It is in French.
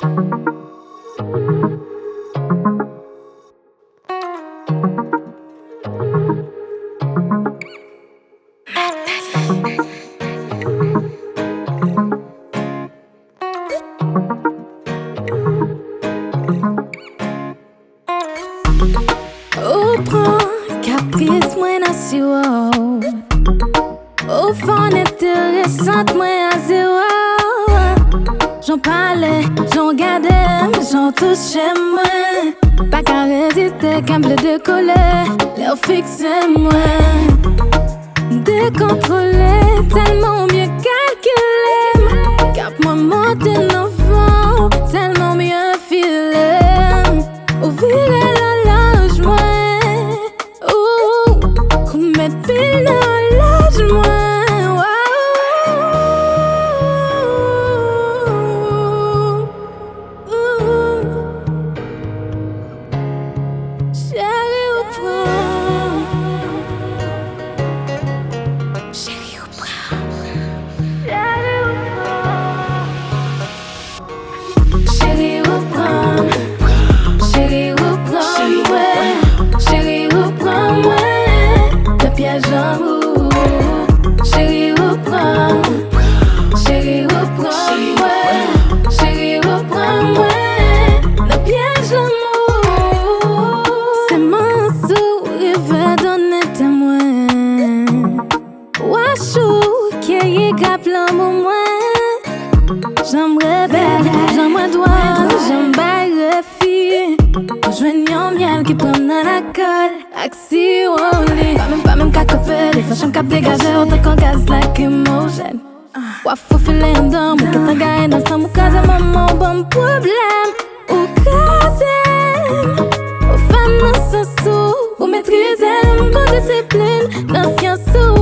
Ou prend caprice moi nation. Ou fond intéressante moi à zéro. J'en parlais, j'en gardais, j'en touchais moi. Pas qu'à résister, qu'à me décoller, leur fixer moi. Décontrôler, tellement mieux calculer. Cap moi monter l'enfant, tellement mieux filer. Ouvrir la loge moi. Ou mettre pile dans la loge moi. Chérie, ou prend. Chérie, ou prend. Chérie, ou prend. Chérie, ou prend, ouais. Chérie, ou prend, ouais. Le piège en vous. Chérie, ou prend. Chérie, ou prend, ouais. Chérie, ou prend, ouais. Le piège en vous. C'est mon sourire veut donner témoin. Wachou, qui est cap l'amour, moi. J'aimerais belle, j'aimerais douane, j'aimerais fille. Rejoignons miel qui prend dans la colle. Axi, Wally. Pas même qu'à couper, les fashion cap dégagé, autant qu'on gaz lacrymogène. Faut filer un dôme, que t'as gagné dans sa moukaze, maman, bon problème. Ou casem, ou femme dans son sou, ou maîtriser, mon discipline, dans science sous.